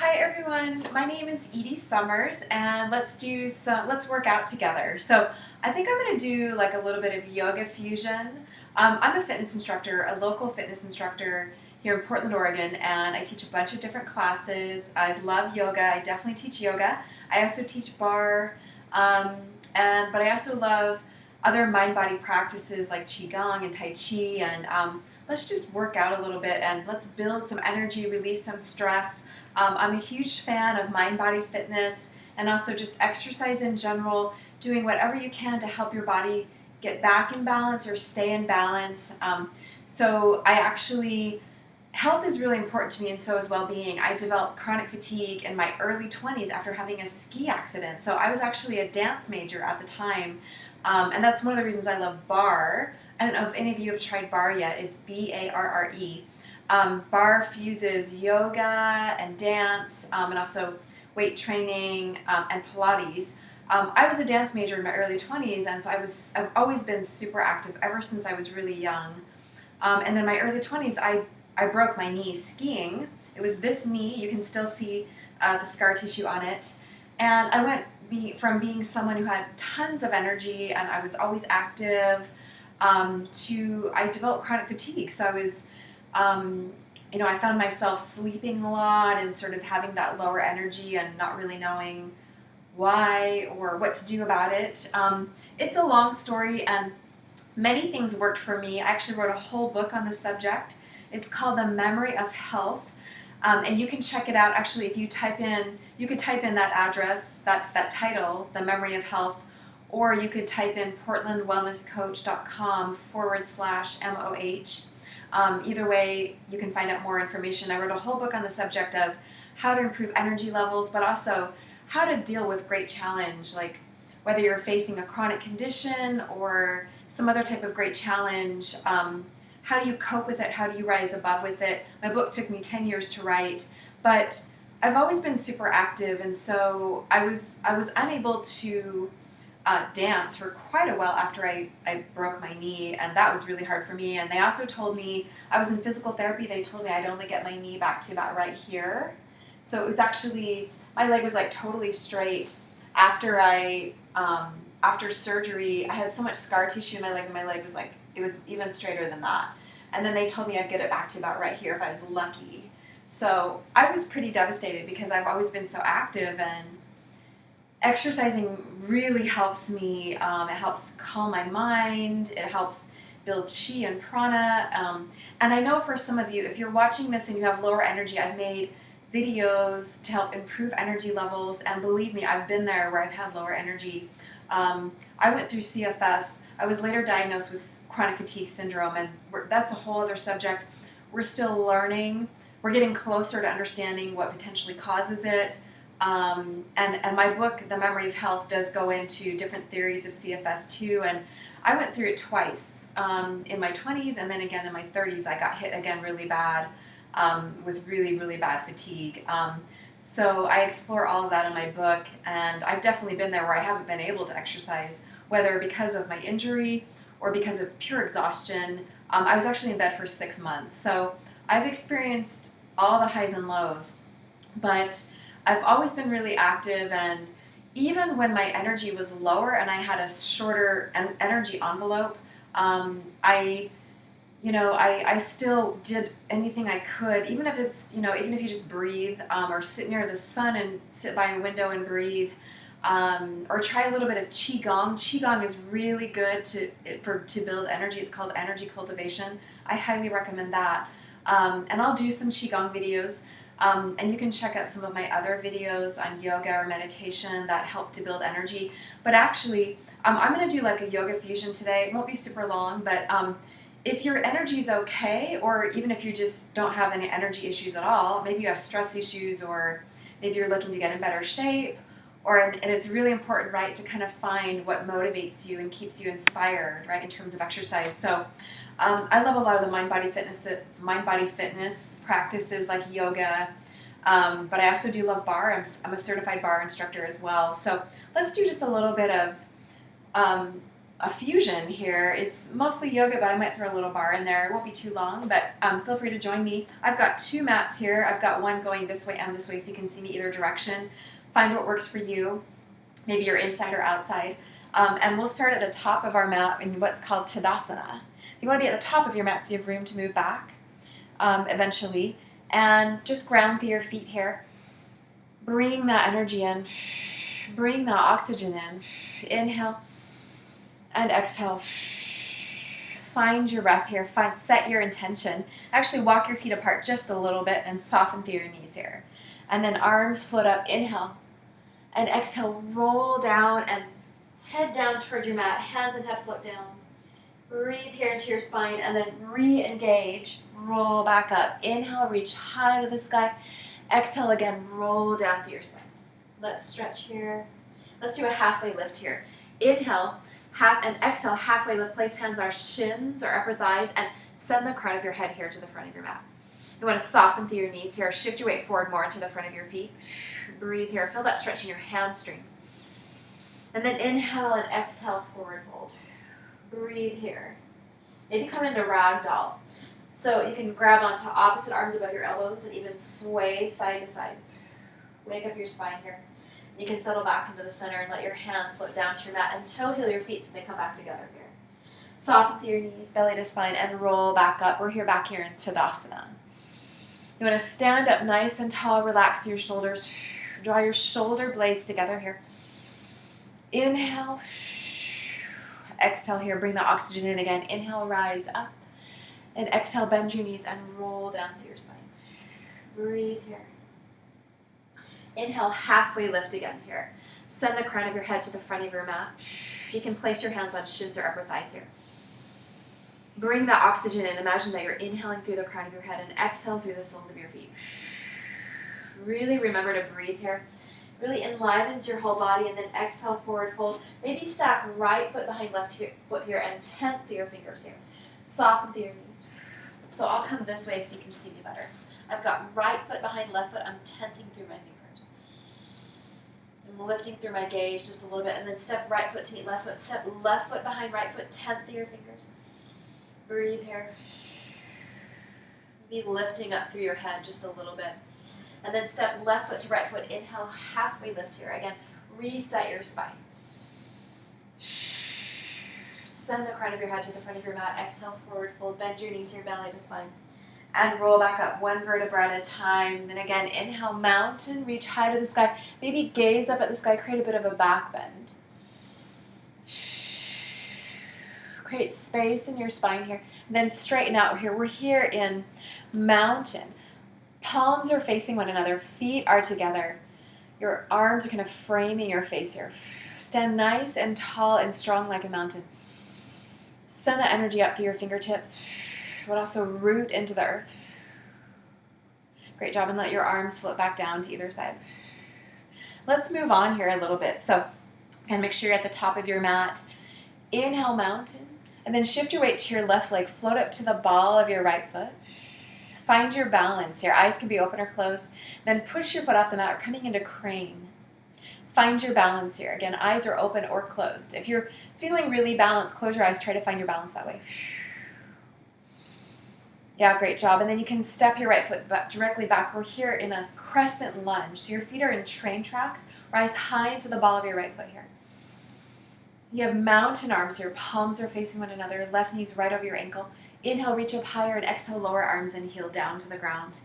Hi everyone, my name is Edie Summers and let's work out together. So I think I'm going to do like a little bit of yoga fusion. I'm a fitness instructor, a local fitness instructor here in Portland, Oregon, and I teach a bunch of different classes. I love yoga. I definitely teach yoga. I also teach barre, but I also love other mind-body practices like qigong and tai chi, and let's just work out a little bit and let's build some energy, relieve some stress. I'm a huge fan of mind-body fitness and also just exercise in general, doing whatever you can to help your body get back in balance or stay in balance. Health is really important to me, and so is well-being. I developed chronic fatigue in my early 20s after having a ski accident. So I was actually a dance major at the time, and that's one of the reasons I love barre. I don't know if any of you have tried barre yet. It's B-A-R-R-E. Barre fuses yoga and dance, and also weight training and Pilates. I was a dance major in my early 20s, and so I've always been super active ever since I was really young. And then my early 20s, I broke my knee skiing. It was this knee. You can still see the scar tissue on it. And I went from being someone who had tons of energy and I was always active to I developed chronic fatigue. So I was, I found myself sleeping a lot and sort of having that lower energy and not really knowing why or what to do about it. It's a long story, and many things worked for me. I actually wrote a whole book on the subject. It's called The Memory of Health, and you can check it out. Actually, if you you could type in that address, that title, The Memory of Health, or you could type in portlandwellnesscoach.com/MOH. Either way, you can find out more information. I wrote a whole book on the subject of how to improve energy levels, but also how to deal with great challenge, like whether you're facing a chronic condition or some other type of great challenge. How do you cope with it? How do you rise above with it? My book took me 10 years to write, but I've always been super active, and so I was unable to dance for quite a while after I broke my knee, and that was really hard for me. And they also told me, I was in physical therapy, they told me I'd only get my knee back to about right here. So it was actually, my leg was like totally straight. After surgery, I had so much scar tissue in my leg, and my leg was like, it was even straighter than that. And then they told me I'd get it back to about right here if I was lucky. So I was pretty devastated because I've always been so active, and exercising really helps me. It helps calm my mind. It helps build chi and prana. And I know for some of you, if you're watching this and you have lower energy, I've made videos to help improve energy levels. And believe me, I've been there where I've had lower energy. I went through CFS. I was later diagnosed with chronic fatigue syndrome, and that's a whole other subject. We're still learning. We're getting closer to understanding what potentially causes it. And my book, The Memory of Health, does go into different theories of CFS too. And I went through it twice, in my 20s, and then again in my 30s. I got hit again really bad with really, really bad fatigue. So I explore all of that in my book, and I've definitely been there where I haven't been able to exercise, whether because of my injury or because of pure exhaustion. I was actually in bed for 6 months. So I've experienced all the highs and lows, but I've always been really active, and even when my energy was lower and I had a shorter energy envelope, I still did anything I could, even if it's, even if you just breathe, or sit near the sun and sit by a window and breathe, or try a little bit of qigong. Qigong is really good to build energy. It's called energy cultivation. I highly recommend that. And I'll do some qigong videos. And you can check out some of my other videos on yoga or meditation that help to build energy. But actually, I'm going to do like a yoga fusion today. It won't be super long, but if your energy is okay, or even if you just don't have any energy issues at all, maybe you have stress issues, or maybe you're looking to get in better shape, and it's really important, right, to kind of find what motivates you and keeps you inspired, right, in terms of exercise. So I love a lot of the mind-body fitness practices like yoga, but I also do love barre. I'm a certified barre instructor as well. So let's do just a little bit of a fusion here. It's mostly yoga, but I might throw a little barre in there. It won't be too long, but feel free to join me. I've got 2 mats here. I've got one going this way and this way, so you can see me either direction. Find what works for you. Maybe you're inside or outside. And we'll start at the top of our mat in what's called Tadasana. You want to be at the top of your mat so you have room to move back eventually. And just ground through your feet here. Bring that energy in. Bring that oxygen in. Inhale and exhale. Find your breath here. Set your intention. Actually walk your feet apart just a little bit and soften through your knees here. And then arms float up. Inhale and exhale. Roll down and head down toward your mat. Hands and head float down. Breathe here into your spine and then re-engage. Roll back up. Inhale, reach high to the sky. Exhale again, roll down through your spine. Let's stretch here. Let's do a halfway lift here. Inhale, and exhale, halfway lift. Place hands on shins or upper thighs and send the crown of your head here to the front of your mat. You want to soften through your knees here. Shift your weight forward more into the front of your feet. Breathe here. Feel that stretch in your hamstrings. And then inhale and exhale, forward fold. Breathe here. Maybe come into ragdoll. So you can grab onto opposite arms above your elbows and even sway side to side. Wake up your spine here. You can settle back into the center and let your hands float down to your mat and toe heel your feet so they come back together here. Soften through your knees, belly to spine, and roll back up. We're here back here in Tadasana. You want to stand up nice and tall, relax your shoulders. Draw your shoulder blades together here. Inhale. Exhale here, bring the oxygen in again. Inhale, rise up. And exhale, bend your knees and roll down through your spine. Breathe here. Inhale, halfway lift again here. Send the crown of your head to the front of your mat. You can place your hands on shins or upper thighs here. Bring the oxygen in. Imagine that you're inhaling through the crown of your head and exhale through the soles of your feet. Really remember to breathe here. Really enlivens your whole body, and then exhale, forward fold. Maybe stack right foot behind left foot here and tent through your fingers here. Soften through your knees. So I'll come this way so you can see me better. I've got right foot behind left foot. I'm tenting through my fingers. I'm lifting through my gaze just a little bit, and then step right foot to meet left foot. Step left foot behind right foot. Tent through your fingers. Breathe here. Be lifting up through your head just a little bit. And then step left foot to right foot. Inhale, halfway lift here. Again, reset your spine. Send the crown of your head to the front of your mat. Exhale, forward fold. Bend your knees, your belly to spine. And roll back up, one vertebra at a time. Then again, inhale, mountain, reach high to the sky. Maybe gaze up at the sky, create a bit of a back bend. Create space in your spine here. And then straighten out here. We're here in mountain. Palms are facing one another. Feet are together. Your arms are kind of framing your face here. Stand nice and tall and strong like a mountain. Send that energy up through your fingertips, but also root into the earth. Great job, and let your arms float back down to either side. Let's move on here a little bit. So, and make sure you're at the top of your mat. Inhale, mountain, and then shift your weight to your left leg. Float up to the ball of your right foot. Find your balance here. Eyes can be open or closed. Then push your foot off the mat. We're coming into crane. Find your balance here. Again, eyes are open or closed. If you're feeling really balanced, close your eyes. Try to find your balance that way. Yeah, great job. And then you can step your right foot directly back. We're here in a crescent lunge. So your feet are in train tracks. Rise high into the ball of your right foot here. You have mountain arms here. Palms are facing one another. Left knee's right over your ankle. Inhale, reach up higher, and exhale, lower arms and heel down to the ground.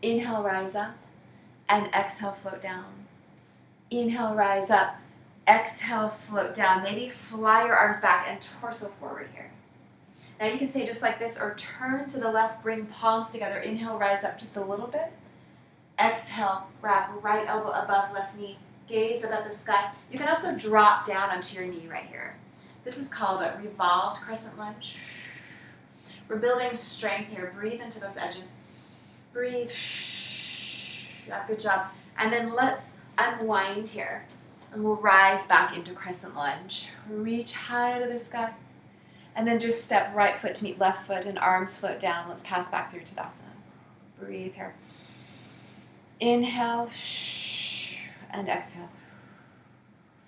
Inhale, rise up, and exhale, float down. Inhale, rise up, exhale, float down. Maybe fly your arms back and torso forward here. Now you can stay just like this or turn to the left, bring palms together. Inhale, rise up just a little bit. Exhale, wrap right elbow above left knee. Gaze up at the sky. You can also drop down onto your knee right here. This is called a revolved crescent lunge. We're building strength here. Breathe into those edges. Breathe. Yeah, good job. And then let's unwind here. And we'll rise back into crescent lunge. Reach high to the sky. And then just step right foot to meet left foot and arms float down. Let's pass back through Tadasana. Breathe here. Inhale. And exhale.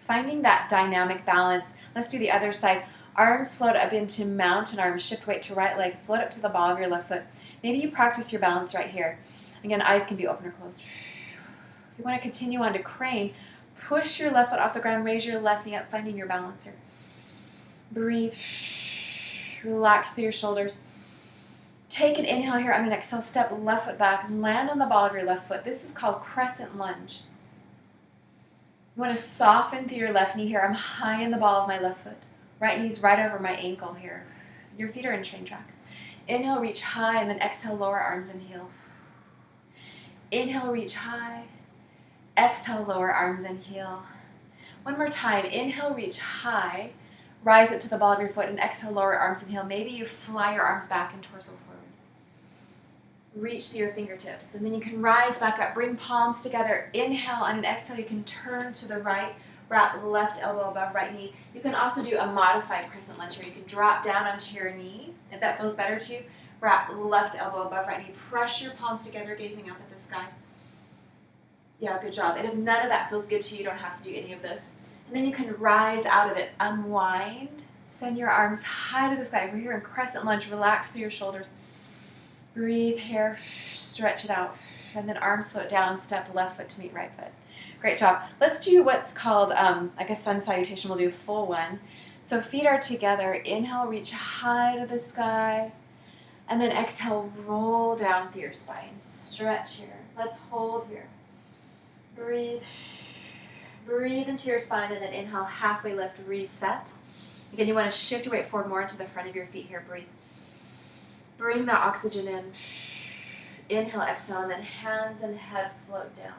Finding that dynamic balance. Let's do the other side. Arms float up into mountain arms. Shift weight to right leg. Float up to the ball of your left foot. Maybe you practice your balance right here. Again, eyes can be open or closed. If you want to continue on to crane, push your left foot off the ground. Raise your left knee up, finding your balance here. Breathe. Relax through your shoulders. Take an inhale here. On an exhale, step left foot back. Land on the ball of your left foot. This is called crescent lunge. You want to soften through your left knee here. I'm high in the ball of my left foot. Right knee's right over my ankle here. Your feet are in train tracks. Inhale, reach high, and then exhale, lower arms and heel. Inhale, reach high. Exhale, lower arms and heel. One more time. Inhale, reach high. Rise up to the ball of your foot, and exhale, lower arms and heel. Maybe you fly your arms back and torso forward. Reach to your fingertips, and then you can rise back up. Bring palms together. Inhale, on an exhale, you can turn to the right. Wrap left elbow above right knee. You can also do a modified crescent lunge here. You can drop down onto your knee, if that feels better to you. Wrap left elbow above right knee. Press your palms together, gazing up at the sky. Yeah, good job. And if none of that feels good to you, you don't have to do any of this. And then you can rise out of it. Unwind. Send your arms high to the sky. We're here in crescent lunge. Relax through your shoulders. Breathe here. Stretch it out. And then arms float down. Step left foot to meet right foot. Great job. Let's do what's called like a sun salutation. We'll do a full one. So feet are together. Inhale, reach high to the sky. And then exhale, roll down through your spine. Stretch here. Let's hold here. Breathe. Breathe into your spine, and then inhale, halfway lift, reset. Again, you want to shift your weight forward more into the front of your feet here. Breathe. Bring that oxygen in. Inhale, exhale, and then hands and head float down.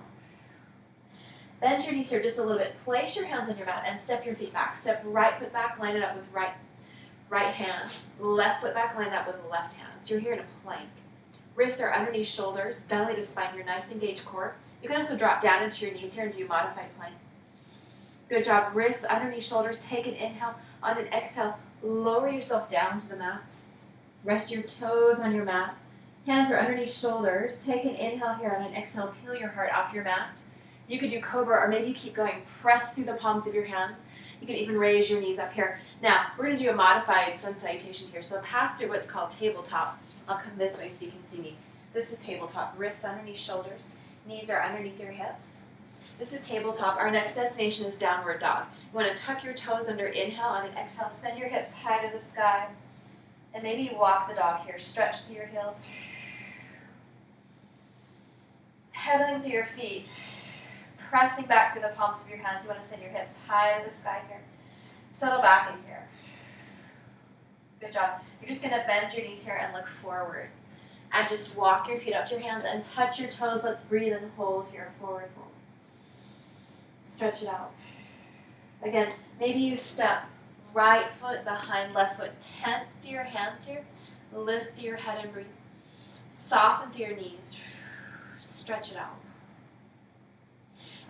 Bend your knees here just a little bit. Place your hands on your mat and step your feet back. Step right foot back, line it up with right hand. Left foot back, line it up with left hand. So you're here in a plank. Wrists are underneath shoulders, belly to spine. You're nice engaged core. You can also drop down into your knees here and do modified plank. Good job. Wrists underneath shoulders. Take an inhale. On an exhale, lower yourself down to the mat. Rest your toes on your mat. Hands are underneath shoulders. Take an inhale here. On an exhale, peel your heart off your mat. You could do cobra, or maybe you keep going. Press through the palms of your hands. You can even raise your knees up here. Now, we're going to do a modified sun salutation here. So pass through what's called tabletop. I'll come this way so you can see me. This is tabletop. Wrists underneath shoulders. Knees are underneath your hips. This is tabletop. Our next destination is downward dog. You want to tuck your toes under. Inhale. On an exhale, send your hips high to the sky. And maybe you walk the dog here. Stretch through your heels. Pedaling through your feet. Pressing back through the palms of your hands. You want to send your hips high to the sky here. Settle back in here. Good job. You're just going to bend your knees here and look forward. And just walk your feet up to your hands and touch your toes. Let's breathe and hold here. Forward fold. Stretch it out. Again, maybe you step right foot behind left foot. Tent through your hands here. Lift through your head and breathe. Soften through your knees. Stretch it out.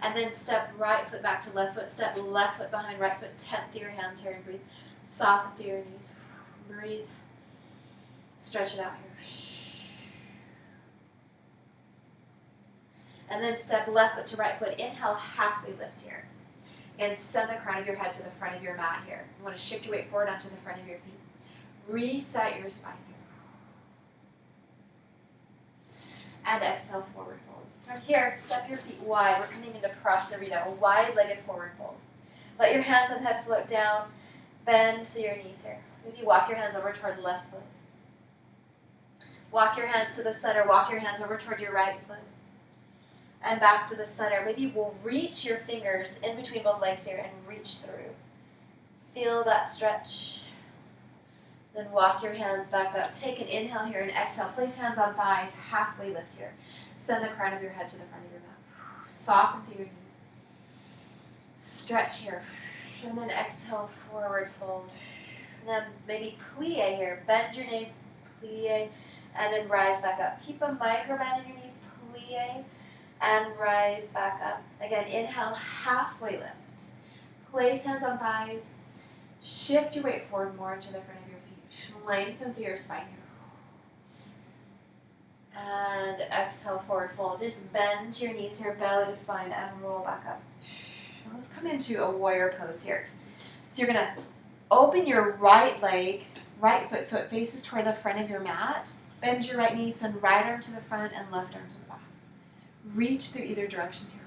And then step right foot back to left foot. Step left foot behind right foot. Tent through your hands here and breathe. Soften through your knees. Breathe. Stretch it out here. And then step left foot to right foot. Inhale, halfway lift here. And send the crown of your head to the front of your mat here. You want to shift your weight forward onto the front of your feet. Reset your spine here. And exhale, forward fold. From here, step your feet wide. We're coming into Prasarita, a wide-legged forward fold. Let your hands and head float down. Bend through your knees here. Maybe walk your hands over toward left foot. Walk your hands to the center. Walk your hands over toward your right foot. And back to the center. Maybe we'll reach your fingers in between both legs here and reach through. Feel that stretch. Then walk your hands back up. Take an inhale here and exhale. Place hands on thighs. Halfway lift here. Send the crown of your head to the front of your mat. Soften through your knees. Stretch here. And then exhale, forward fold. And then maybe plie here. Bend your knees, plie, and then rise back up. Keep a micro bend in your knees, plie, and rise back up. Again, inhale, halfway lift. Place hands on thighs. Shift your weight forward more into the front of your feet. Lengthen through your spine here. And exhale, forward fold. Just bend your knees here, belly to spine, and roll back up. Now let's come into a warrior pose here. So you're going to Open your right leg, right foot, so it faces toward the front of your mat. Bend your right knee, send right arm to the front and left arm to the back. Reach through either direction here.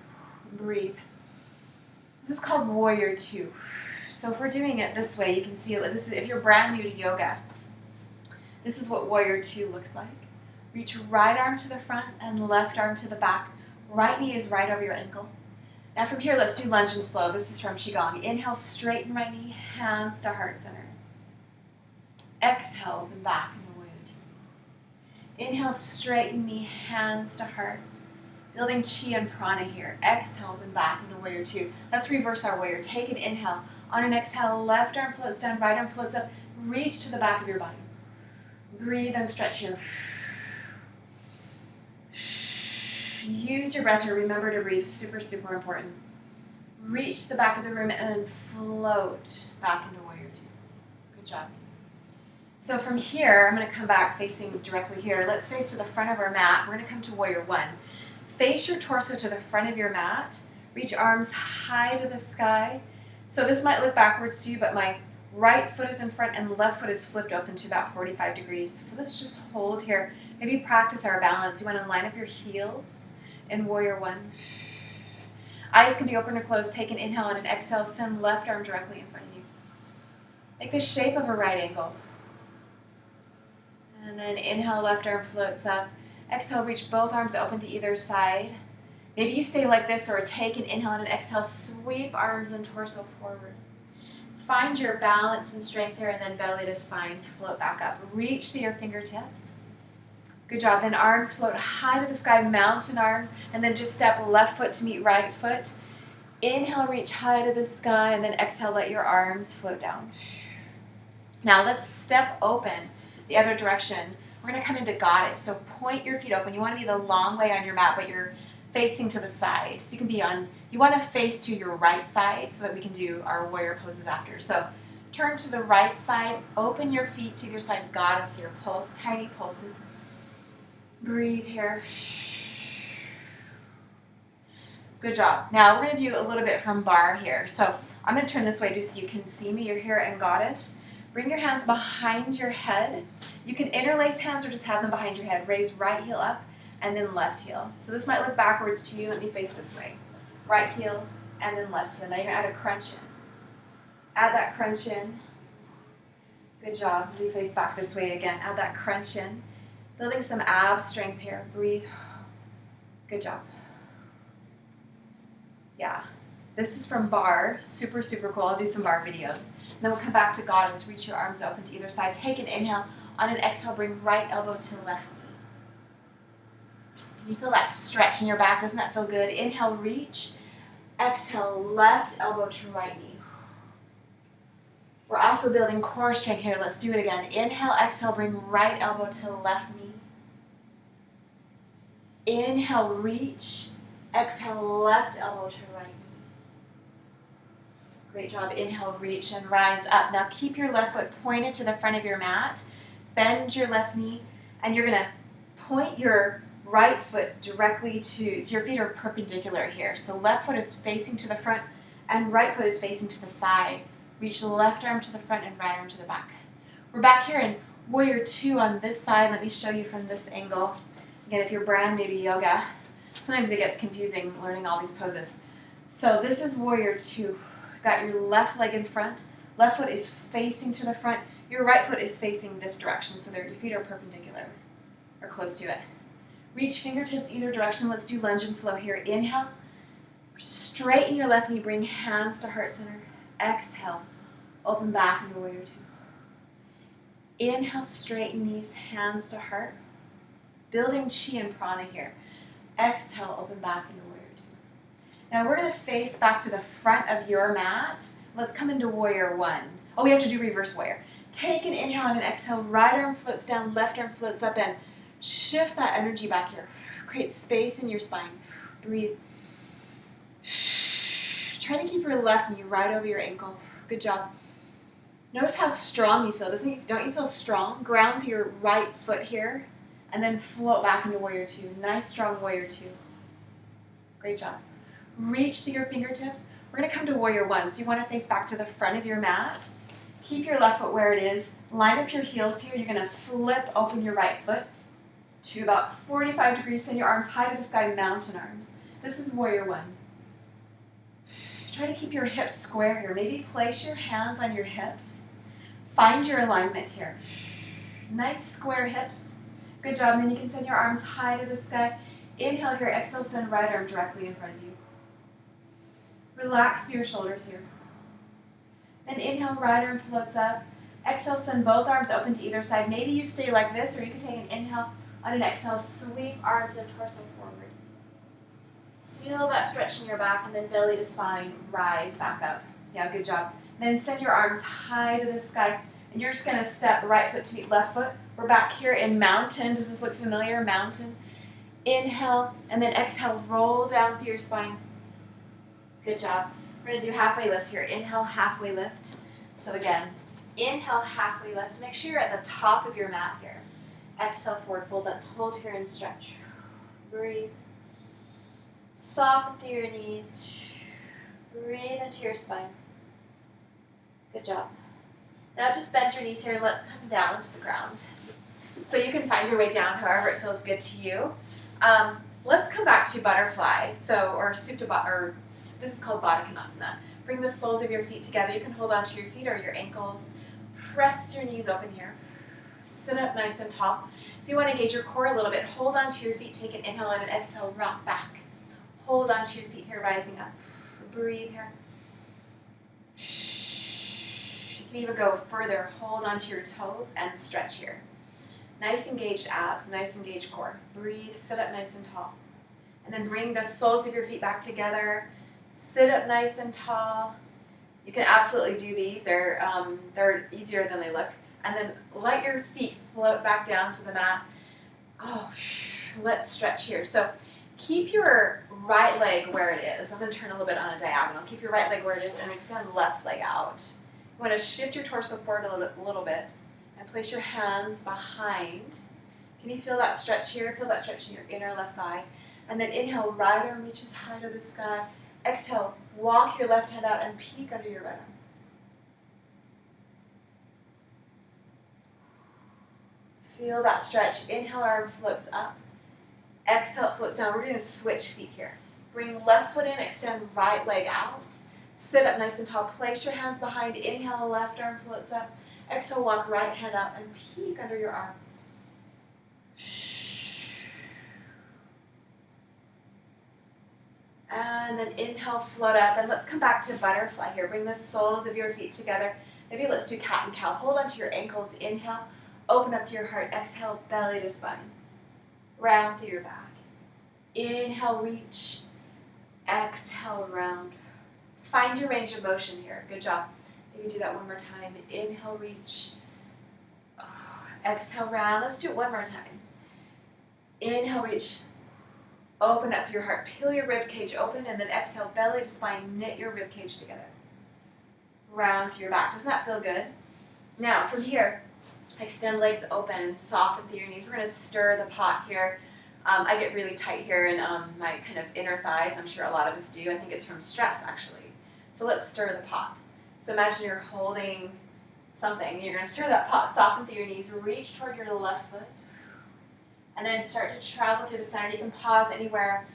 Breathe. This is called Warrior Two. So if we're doing it this way, you can see it. This is if you're brand new to yoga. This is what Warrior Two looks like. Reach right arm to the front and left arm to the back. Right knee is right over your ankle. Now from here, let's do lunge and flow. This is from Qigong. Inhale, straighten right knee, hands to heart center. Exhale, open back into Warrior Two. Inhale, straighten knee, hands to heart. Building chi and prana here. Exhale, open back into Warrior Two. Let's reverse our warrior. Take an inhale. On an exhale, left arm floats down, right arm floats up. Reach to the back of your body. Breathe and stretch here. Use your breath here. Remember to breathe. Super, super important. Reach to the back of the room and then float back into Warrior Two. Good job. So from here, I'm going to come back facing directly here. Let's face to the front of our mat. We're going to come to Warrior One. Face your torso to the front of your mat. Reach arms high to the sky. So this might look backwards to you, but my right foot is in front and left foot is flipped open to about 45 degrees. So let's just hold here. Maybe practice our balance. You want to line up your heels in Warrior One. Eyes can be open or closed. Take an inhale and an exhale. Send left arm directly in front of you. Make the shape of a right angle. And then inhale, left arm floats up. Exhale, reach both arms open to either side. Maybe you stay like this or take an inhale and an exhale. Sweep arms and torso forward. Find your balance and strength here and then belly to spine. Float back up. Reach to your fingertips. Good job. Then arms float high to the sky, mountain arms, and then just step left foot to meet right foot. Inhale, reach high to the sky, and then exhale, let your arms float down. Now let's step open the other direction. We're going to come into Goddess. So point your feet open. You want to be the long way on your mat, but you're facing to the side. So you can be on, you want to face to your right side so that we can do our warrior poses after. So turn to the right side, open your feet to your side, Goddess here. Pulse, tiny pulses. Breathe here. Good job. Now we're going to do a little bit from Barre here. So I'm going to turn this way just so you can see me. You're here in Goddess. Bring your hands behind your head. You can interlace hands or just have them behind your head. Raise right heel up and then left heel. So this might look backwards to you. Let me face this way. Right heel and then left heel. Now you're going to add a crunch in. Add that crunch in. Good job. Let me face back this way again. Add that crunch in. Building some ab strength here. Breathe. Good job. Yeah. This is from Barre. Super, super cool. I'll do some Barre videos. And then we'll come back to Goddess. Reach your arms open to either side. Take an inhale. On an exhale, bring right elbow to left knee. Can you feel that stretch in your back? Doesn't that feel good? Inhale, reach. Exhale, left elbow to right knee. We're also building core strength here. Let's do it again. Inhale, exhale, bring right elbow to left knee. Inhale, reach. Exhale, left elbow to right knee. Great job. Inhale, reach and rise up. Now keep your left foot pointed to the front of your mat. Bend your left knee, and you're going to point your right foot directly to, so your feet are perpendicular here. So left foot is facing to the front, and right foot is facing to the side. Reach the left arm to the front and right arm to the back. We're back here in Warrior Two on this side. Let me show you from this angle. Again, if you're brand new to yoga, sometimes it gets confusing learning all these poses. So this is Warrior Two. Got your left leg in front. Left foot is facing to the front. Your right foot is facing this direction, so that your feet are perpendicular or close to it. Reach fingertips either direction. Let's do lunge and flow here. Inhale. Straighten your left knee. Bring hands to heart center. Exhale. Open back into Warrior Two. Inhale, straighten knees, hands to heart. Building chi and prana here. Exhale, open back into Warrior Two. Now we're going to face back to the front of your mat. Let's come into Warrior One. Oh, we have to do reverse warrior. Take an inhale and an exhale. Right arm floats down, left arm floats up, and shift that energy back here. Create space in your spine. Breathe. Try to keep your left knee right over your ankle. Good job. Notice how strong you feel. Don't you feel strong? Ground to your right foot here, and then float back into Warrior Two. Nice, strong Warrior Two. Great job. Reach to your fingertips. We're going to come to Warrior One. So you want to face back to the front of your mat. Keep your left foot where it is. Line up your heels here. You're going to flip open your right foot to about 45 degrees. Send your arms high to the sky, mountain arms. This is warrior one. Try to keep your hips square here. Maybe place your hands on your hips. Find your alignment here. Nice square hips. Good job. And then you can send your arms high to the sky. Inhale here. Exhale, send right arm directly in front of you. Relax through your shoulders here. Then inhale, right arm floats up. Exhale, send both arms open to either side. Maybe you stay like this, or you can take an inhale. On an exhale, sweep arms and torso forward. Feel that stretch in your back, and then belly to spine, rise back up. Yeah, good job. Then send your arms high to the sky, and you're just going to step right foot to meet left foot. We're back here in mountain. Does this look familiar? Mountain. Inhale, and then exhale, roll down through your spine. Good job. We're going to do halfway lift here. Inhale, halfway lift. So again, inhale, halfway lift. Make sure you're at the top of your mat here. Exhale, forward fold. Let's hold here and stretch. Breathe. Soften through your knees. Breathe into your spine. Good job. Now just bend your knees here and let's come down to the ground. So you can find your way down however it feels good to you. Let's come back to butterfly. Or this is called Baddha Konasana. Bring the soles of your feet together. You can hold onto your feet or your ankles. Press your knees open here. Sit up nice and tall. If you want to engage your core a little bit, hold onto your feet. Take an inhale and an exhale. Rock back. Hold onto your feet here, rising up. Breathe here. You can even go further. Hold onto your toes and stretch here. Nice engaged abs, nice engaged core. Breathe, sit up nice and tall. And then bring the soles of your feet back together. Sit up nice and tall. You can absolutely do these. They're easier than they look. And then let your feet float back down to the mat. Let's stretch here. So keep your right leg where it is. I'm going to turn a little bit on a diagonal. Keep your right leg where it is and extend left leg out. You want to shift your torso forward a little bit. And place your hands behind. Can you feel that stretch here? Feel that stretch in your inner left thigh. And then inhale, right arm reaches high to the sky. Exhale, walk your left hand out and peek under your right arm. Feel that stretch. Inhale, arm floats up. Exhale, it floats down. We're going to switch feet here. Bring left foot in, extend right leg out. Sit up nice and tall. Place your hands behind. Inhale, left arm floats up. Exhale, walk right hand out and peek under your arm. And then inhale, float up. And let's come back to butterfly here. Bring the soles of your feet together. Maybe let's do cat and cow. Hold onto your ankles. Inhale, open up to your heart. Exhale, belly to spine. Round through your back. Inhale, reach. Exhale, round. Find your range of motion here. Good job. Maybe do that one more time. Inhale, reach. Exhale, round. Let's do it one more time. Inhale, reach. Open up through your heart. Peel your rib cage open, and then exhale, belly to spine. Knit your rib cage together. Round through your back. Doesn't that feel good? Now, from here, extend legs open and soften through your knees. We're going to stir the pot here. I get really tight here in my kind of inner thighs. I'm sure a lot of us do. I think it's from stress, actually. So let's stir the pot. So imagine you're holding something. You're going to stir that pot, soften through your knees, reach toward your left foot, and then start to travel through the center. You can pause anywhere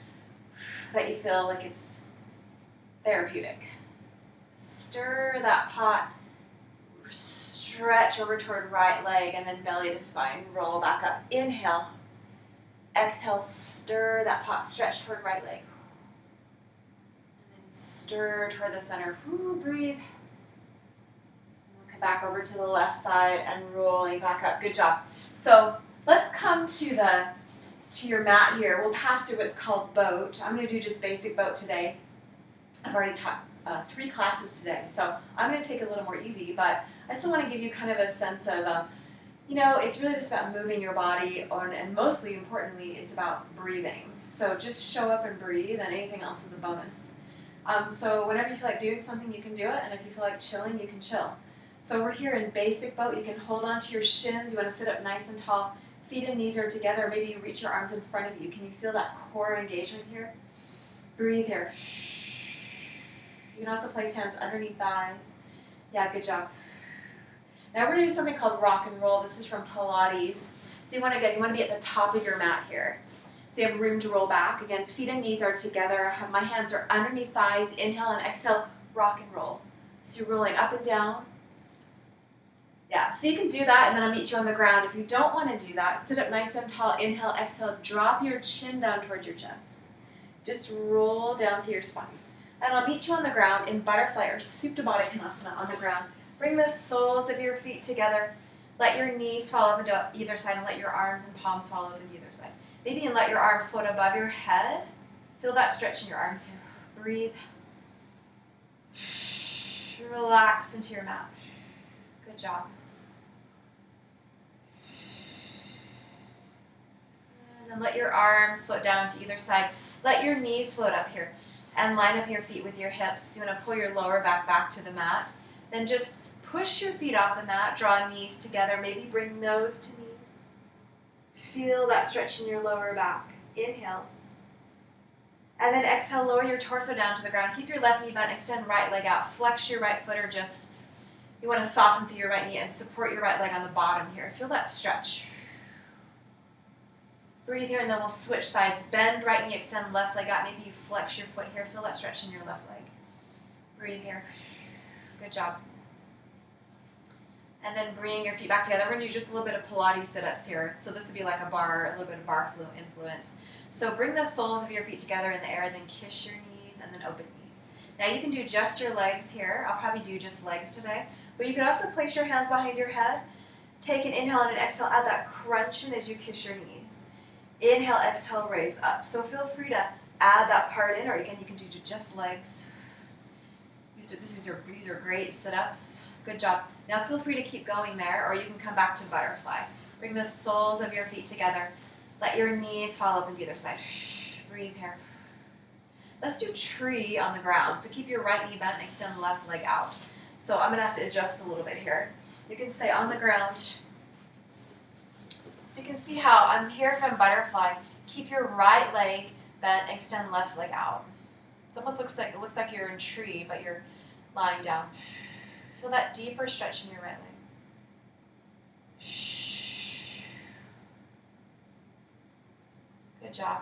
that you feel like it's therapeutic. Stir that pot, stretch over toward right leg, and then belly to spine. Roll back up. Inhale. Exhale, stir that pot, stretch toward right leg. And then stir toward the center. Breathe. Back over to the left side and rolling back up. Good job. So let's come to your mat here. We'll pass through what's called boat. I'm going to do just basic boat today. I've already taught 3 classes today, so I'm going to take it a little more easy, but I still want to give you kind of a sense of, it's really just about moving your body, and mostly importantly, it's about breathing. So just show up and breathe, and anything else is a bonus. So whenever you feel like doing something, you can do it, and if you feel like chilling, you can chill. So we're here in basic boat. You can hold on to your shins. You want to sit up nice and tall. Feet and knees are together. Maybe you reach your arms in front of you. Can you feel that core engagement here? Breathe here. You can also place hands underneath thighs. Yeah, good job. Now we're going to do something called rock and roll. This is from Pilates. So you want to be at the top of your mat here. So you have room to roll back. Again, feet and knees are together. My hands are underneath thighs. Inhale and exhale, rock and roll. So you're rolling up and down. Yeah, so you can do that, and then I'll meet you on the ground. If you don't want to do that, sit up nice and tall. Inhale, exhale, drop your chin down towards your chest. Just roll down through your spine. And I'll meet you on the ground in butterfly or Supta Baddha Konasana on the ground. Bring the soles of your feet together. Let your knees fall up into either side and let your arms and palms fall up into either side. Maybe and let your arms float above your head. Feel that stretch in your arms here. Breathe. Relax into your mat. Good job. And then let your arms float down to either side. Let your knees float up here and line up your feet with your hips. You want to pull your lower back to the mat. Then just push your feet off the mat. Draw knees together. Maybe bring nose to knees. Feel that stretch in your lower back. Inhale. And then exhale, lower your torso down to the ground. Keep your left knee bent, extend right leg out. Flex your right foot or just, you want to soften through your right knee and support your right leg on the bottom here. Feel that stretch. Breathe here and then we'll switch sides. Bend right knee, extend left leg out. Maybe you flex your foot here. Feel that stretch in your left leg. Breathe here. Good job. And then bring your feet back together. We're going to do just a little bit of Pilates sit-ups here. So this would be like a bar, a little bit of bar influence. So bring the soles of your feet together in the air, then kiss your knees, and then open knees. Now you can do just your legs here. I'll probably do just legs today. But you can also place your hands behind your head. Take an inhale and an exhale. Add that crunch in as you kiss your knees. Inhale, exhale, raise up. So feel free to add that part in, or again, you can do just legs. These are great sit-ups. Good job. Now feel free to keep going there, or you can come back to butterfly. Bring the soles of your feet together. Let your knees fall up into either side. Breathe here. Let's do tree on the ground. So keep your right knee bent and extend the left leg out. So I'm going to have to adjust a little bit here. You can stay on the ground. So you can see how I'm here from butterfly. Keep your right leg bent, extend left leg out. It almost looks like you're in tree, but you're lying down. Feel that deeper stretch in your right leg. Good job.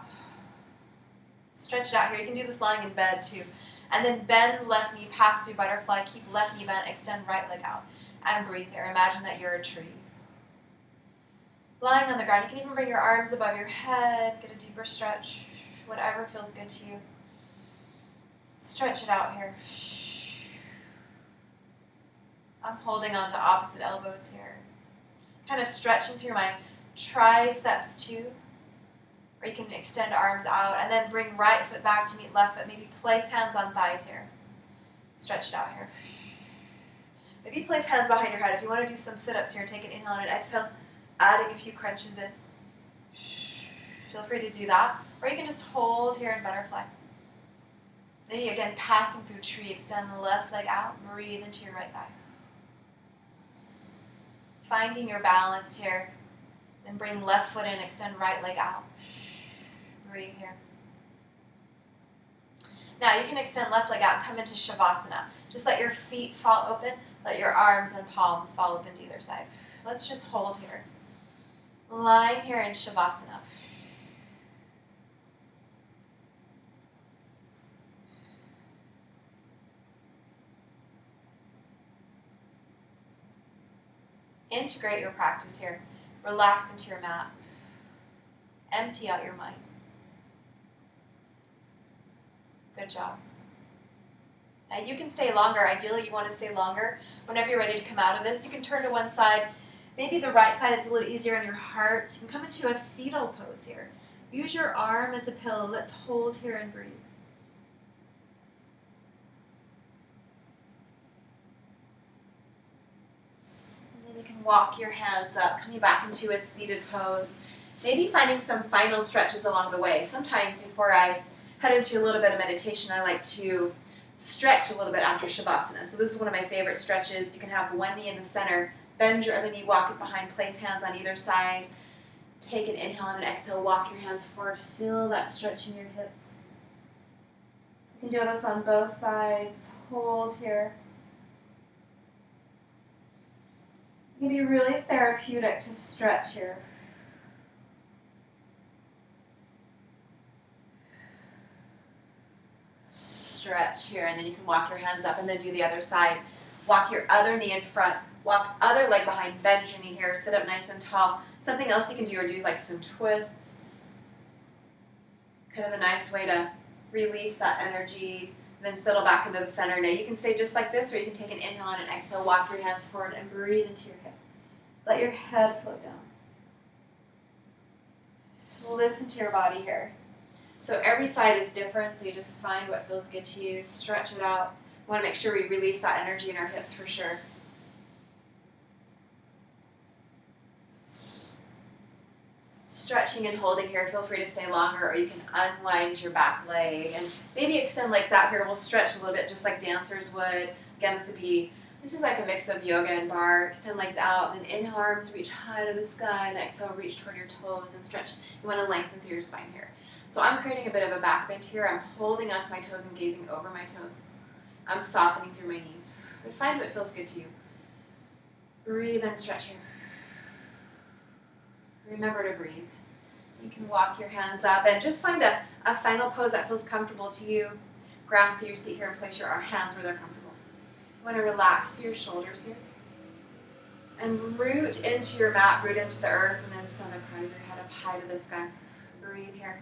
Stretch it out here. You can do this lying in bed too. And then bend left knee, pass through butterfly. Keep left knee bent, extend right leg out. And breathe there. Imagine that you're a tree. Lying on the ground, you can even bring your arms above your head. Get a deeper stretch. Whatever feels good to you. Stretch it out here. I'm holding on to opposite elbows here. Kind of stretching through my triceps too. Or you can extend arms out and then bring right foot back to meet left foot. Maybe place hands on thighs here. Stretch it out here. Maybe place hands behind your head. If you want to do some sit-ups here, take an inhale and an exhale, adding a few crunches in. Feel free to do that. Or you can just hold here in butterfly. Maybe again, passing through tree, extend the left leg out, breathe into your right thigh. Finding your balance here. Then bring left foot in, extend right leg out. Breathe here. Now you can extend left leg out and come into Shavasana. Just let your feet fall open. Let your arms and palms fall open to either side. Let's just hold here. Lying here in Shavasana. Integrate your practice here. Relax into your mat. Empty out your mind. Good job. Now you can stay longer. Ideally, you want to stay longer. Whenever you're ready to come out of this, you can turn to one side. Maybe the right side is a little easier on your heart. You can come into a fetal pose here. Use your arm as a pillow. Let's hold here and breathe. You can walk your hands up, coming back into a seated pose. Maybe finding some final stretches along the way. Sometimes before I head into a little bit of meditation, I like to stretch a little bit after Shavasana. So this is one of my favorite stretches. You can have one knee in the center, bend your other knee, walk it behind, place hands on either side. Take an inhale and an exhale, walk your hands forward. Feel that stretch in your hips. You can do this on both sides. Hold here. It can be really therapeutic to stretch here. Stretch here, and then you can walk your hands up and then do the other side. Walk your other knee in front, walk other leg behind, bend your knee here, sit up nice and tall. Something else you can do or do like some twists. Kind of a nice way to release that energy, then settle back into the center. Now you can stay just like this, or you can take an inhale and an exhale, walk your hands forward and breathe into your hip. Let your head float down. Listen to your body here. So every side is different, so you just find what feels good to you, stretch it out. We want to make sure we release that energy in our hips for sure. Stretching and holding here, feel free to stay longer, or you can unwind your back leg and maybe extend legs out here. We'll stretch a little bit just like dancers would. Again, this is like a mix of yoga and barre. Extend legs out, and then inhale, arms reach high to the sky, and exhale, reach toward your toes and stretch. You want to lengthen through your spine here. So I'm creating a bit of a back bend here. I'm holding onto my toes and gazing over my toes. I'm softening through my knees. But find what feels good to you. Breathe and stretch here. Remember to breathe. You can walk your hands up and just find a final pose that feels comfortable to you. Ground through your seat here and place your hands where they're comfortable. You want to relax through your shoulders here. And root into your mat, root into the earth, and then send the crown of your head up high to the sky. Breathe here.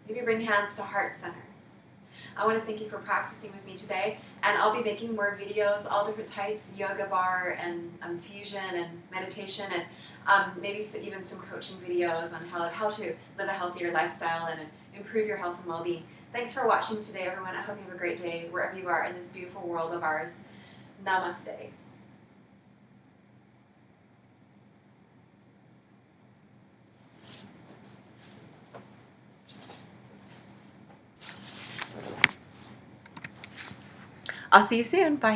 Maybe bring hands to heart center. I want to thank you for practicing with me today, and I'll be making more videos, all different types, yoga, barre, and fusion, and meditation, and maybe even some coaching videos on how to live a healthier lifestyle and improve your health and well-being. Thanks for watching today, everyone. I hope you have a great day wherever you are in this beautiful world of ours. Namaste. I'll see you soon. Bye.